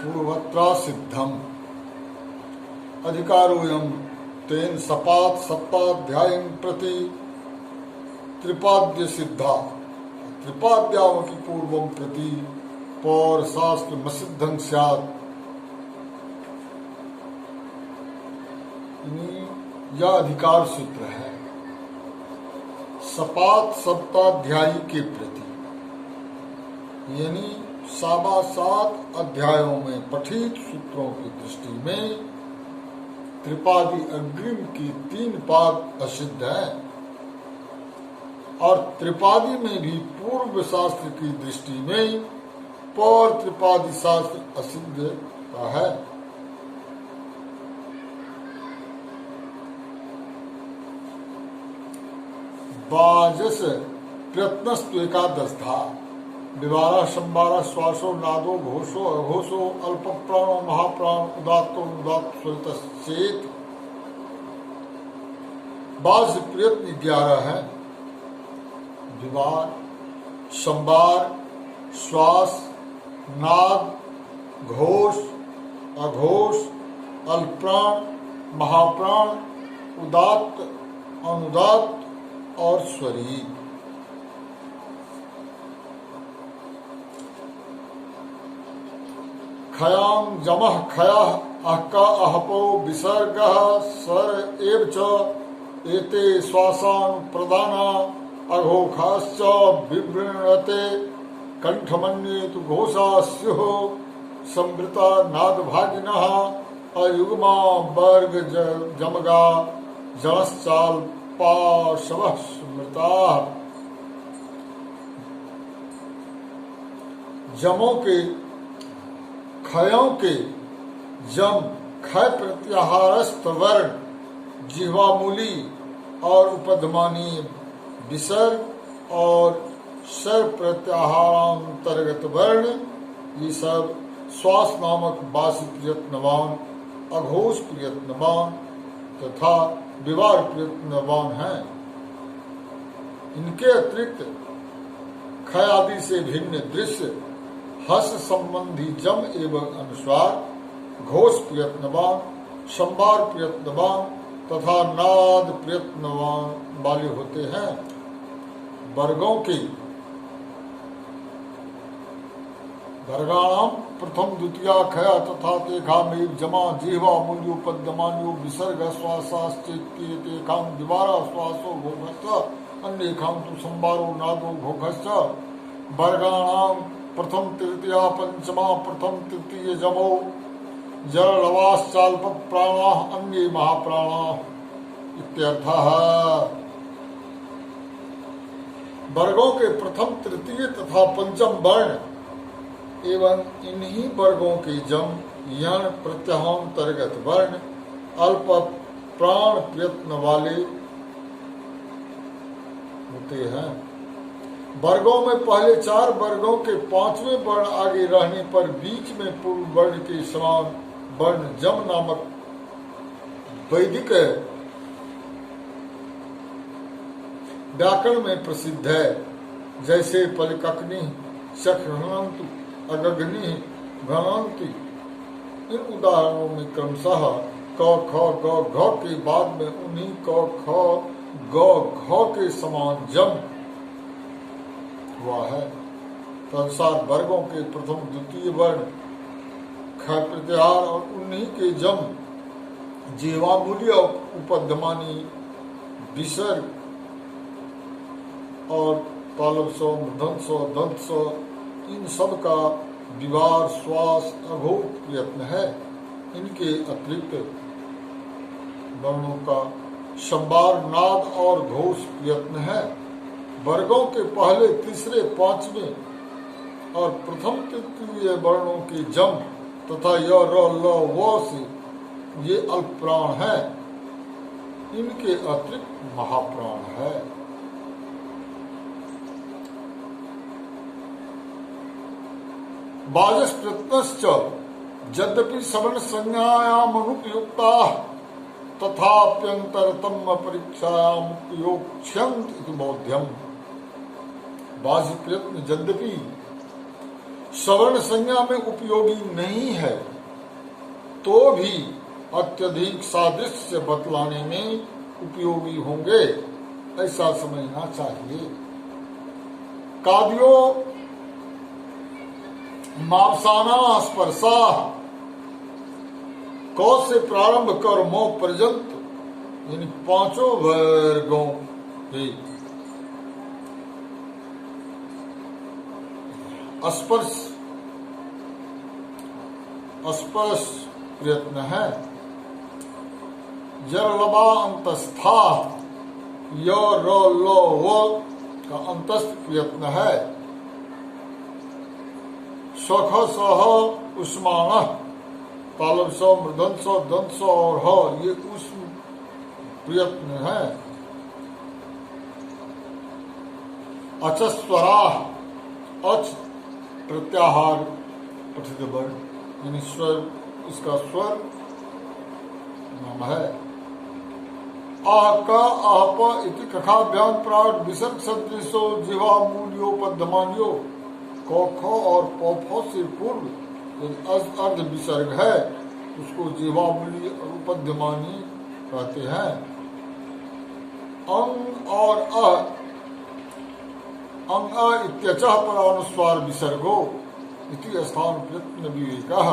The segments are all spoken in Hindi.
पूर्वत्रा सिद्धम अधिकारोऽयं तेन सपात सप्ताध्यायं प्रति त्रिपाद्य सिद्धा त्रिपाद्यावकी पूर्वं प्रति पौर शास्त्र मसिद्धं स्यात्। यह अधिकार सूत्र है सपात सप्ताध्यायी के प्रति, यानी 7 अध्यायों में पठित सूत्रों की दृष्टि में त्रिपादी अग्रिम की 3 पाद असिद्ध है और त्रिपादी में भी पूर्व शास्त्र की दृष्टि में पौर त्रिपादी शास्त्र असिद्ध का है। बाजस प्रयत्नस्तु एकादशधा विवारा संवारा श्वासो नादो घोषो अघोषो अल्प प्राणो महाप्राण उदात्तो उदात्त स्वरित। बाज प्रयत्न 11 है। विवार संवार श्वास नाद घोष अघोष अल्पप्राण महाप्राण उदात्त अनुदात्त और स्वरीत। खयां जमः खयः अहका अहपो विसर्गः स्वर एव च एते श्वासान् प्रदाना अघोखाश्च विवृणते कंठमन्ये तु घोषा स्युः संवृता नादभागिनः अयुग्मा वर्ग जमगा जनश्चाल पाशवः स्मृताः। जमों के खयों के जम खय प्रत्याहारस्थ वर्ण जिह्वामूली और उपधमानी विसर्ग और स्वर प्रत्याहारांतर्गत वर्ण ये सब श्वास नामक बासी प्रयत्नवान अघोष प्रयत्नवान तथा विवार प्रयत्नवान हैं। इनके अतिरिक्त खय आदि से भिन्न दृश्य हस संबंधी जम एवं अनुस्वार घोष प्रयत्नवान संवार प्रयत्नवान तथा नाद प्रयत्नवान वाले होते हैं। वर्गों के वर्गाणाम प्रथम द्वितीया खया तथा तेखामेव जमा जिह्वा मूल्यो पद्यमान्यो विसर्ग श्वासाश्चेत्येतेखां द्विवारा श्वासो घोघश्च अन्येखां तु संवारो नादो घोघश्च। वर्गाणाम प्रथम तृतीया पंचमा प्रथम तृतीय जमो जलवाश्चाल्प प्राणाः अन्ये महाप्राणाः इत्यर्थः। वर्गों के प्रथम तृतीय तथा पंचम वर्ण एवं इन्हीं वर्गों के जम यण प्रत्याहांतर्गत वर्ण अल्प प्राण प्रयत्न वाले होते हैं। वर्गों में पहले 4 वर्गों के 5वें वर्ण आगे रहने पर बीच में पूर्व वर्ण के समान वर्ण जम नामक वैदिक व्याकरण में प्रसिद्ध है। जैसे पलककनी चक्रहंतु अगग्नि घनांति। इन उदाहरणों में क्रमशः क ख ग घ के बाद में उन्हीं क ख ग घ के समान जम हुआ है। तदनुसार वर्गों के प्रथम द्वितीय वर्ण ख प्रत्याहार और उन्हीं के जम जीवामूल्य उपधमानी विसर्ग और तालब सो मृदंत सो दंत सो इन सब का विवार श्वास अघोष प्रयत्न है। इनके अतिरिक्त वर्णों का संवार नाद और घोष प्रयत्न है। वर्गों के पहले तीसरे 5वें और प्रथम तृतीय वर्णों के जम तथा य र ल व से ये अल्प प्राण है। इनके अतिरिक्त महाप्राण है। बाजस प्रयत्नश्च यद्यपि सवर्ण संज्ञायामनुपयुक्ता तथाप्यंतरतम परीक्षायाम उपयोक्ष्यन्त इति बोध्यम। बाह्य प्रयत्न यद्यपि सवर्ण संज्ञा में उपयोगी नहीं है तो भी अत्यधिक सादृश्य से बतलाने में उपयोगी होंगे, ऐसा समझना चाहिए। काव्यो मावसाना स्पर्शा कौ से प्रारंभ कर मो पर्यंत, यानी पांचों वर्गों के स्पर्श प्रयत्न है। यरलबा अंतस्था य र ल व का अंतस्थ प्रयत्न है। सख सह उष्मान तालब स मृदन स दंत स और ह, ये उष्म प्रयत्न है। अचस्वरा अच प्रत्याहार पठित वर्ण, यानी स्वर, इसका स्वर नाम है। आक आप इति कखाभ्याम प्राट विसर्ग सदृशो जीवा मूल्यो पद्यमान्यो, क ख और प फ से पूर्व अर्ध विसर्ग है उसको जीवा मूल्य उपद्यमानी कहते हैं। अंग और अंग इत्यचः परानुस्वार विसर्गो इति स्थान प्रयत्न विवेकः।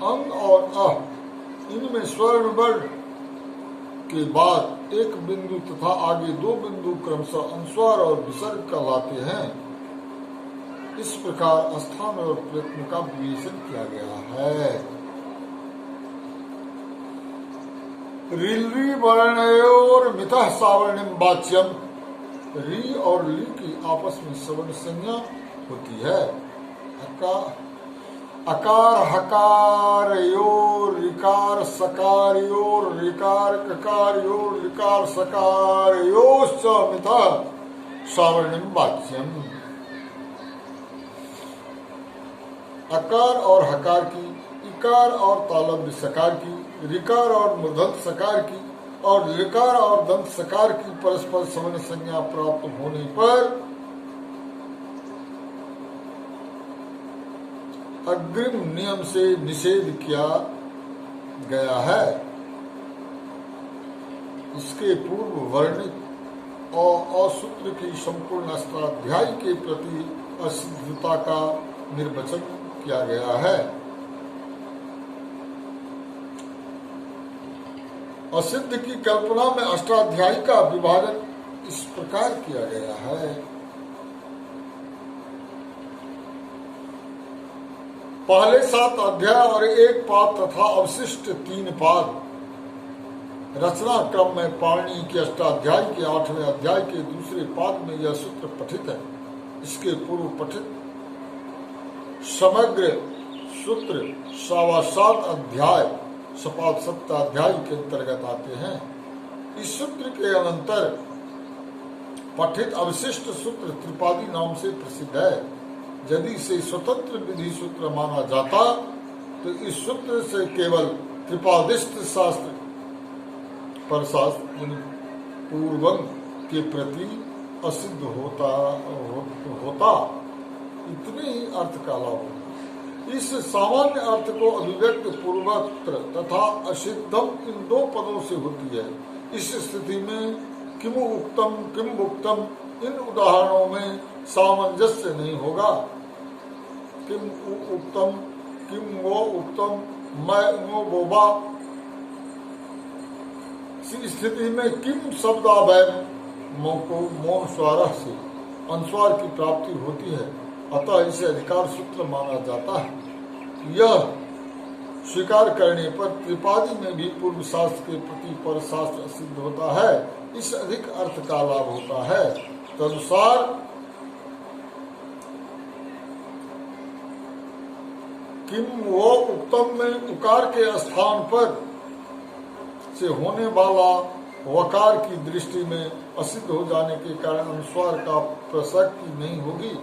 अंग और इनमें स्वर्ण वर्ण के बाद एक बिंदु तथा आगे दो बिंदु क्रमशः अनुस्वार और विसर्ग कहलाते हैं। इस प्रकार स्थान और प्रयत्न का विवेचन किया गया है। री वर्णयोर मितः सावर्णिम वाच्यम, री और ली की आपस में सवर्ण संज्ञा होती है। अकार हकारयोर ऋकार सकारयोर ऋकार ककारयोर ऋकार सकारयोश्च मितः सावर्णिम वाच्यम। अकार और हकार की, इकार और तालव्य सकार की, ऋकार और मूर्धन्य सकार की और ऋकार और दंत सकार की परस्पर सवर्ण संज्ञा प्राप्त होने पर अग्रिम नियम से निषेध किया गया है। इसके पूर्व वर्णित और असूत्र की संपूर्ण अष्टाध्यायी के प्रति असिद्धता का निर्वचन किया गया है। असिद्ध की कल्पना में अष्टाध्यायी का विभाजन इस प्रकार किया गया है। पहले 7 अध्याय और 1 पाद तथा अवशिष्ट 3 पाद रचना क्रम में पाणिनि के अष्टाध्यायी के 8वें अध्याय के दूसरे पाद में यह सूत्र पठित है। इसके पूर्व पठित समग्र सूत्र 7.25 अध्याय सपाद 7 अध्याय के अंतर्गत आते हैं। इस सूत्र के अनंतर पठित अवशिष्ट सूत्र त्रिपादी नाम से प्रसिद्ध है। यदि इसे स्वतंत्र विधि सूत्र माना जाता तो इस सूत्र से केवल त्रिपादिष्ट शास्त्र पर शास्त्र पूर्वं के प्रति असिद्ध होता इतने ही अर्थ का लाभ होता। इस सामान्य अर्थ को अभिव्यक्त पूर्वत्र तथा असिद्धम इन 2 पदों से होती है। इस स्थिति में किमु उक्तम किम भुक्तम इन उदाहरणों में सामंजस्य नहीं होगा। किम उक्तम किम वो उत्तम मैं वो बोबा इस स्थिति में किम शब्दावय को मौन स्वर से अनुस्वार की प्राप्ति होती है, अतः इसे अधिकार सूत्र माना जाता है। यह स्वीकार करने पर त्रिपादी में भी पूर्व शास्त्र के प्रति पर शास्त्र सिद्ध होता है, इस अधिक अर्थ का लाभ होता है। तदनुसार किम वो उत्तम में उकार के स्थान पर से होने वाला वकार की दृष्टि में असिद्ध हो जाने के कारण अनुस्वार का प्रसक्ति नहीं होगी।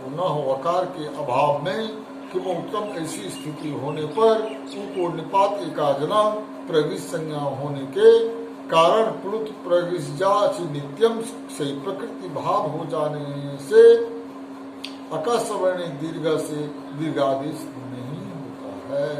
पुनः वकार के अभाव में किम उत्तम ऐसी स्थिति होने पर उनको निपात एकाजना प्रगिश संज्ञा होने के कारण प्लुत प्रगिशजा नित्यम से प्रकृति भाव हो जाने से अकस्वर्णिक दीर्घ से दीर्घादेश नहीं होता है।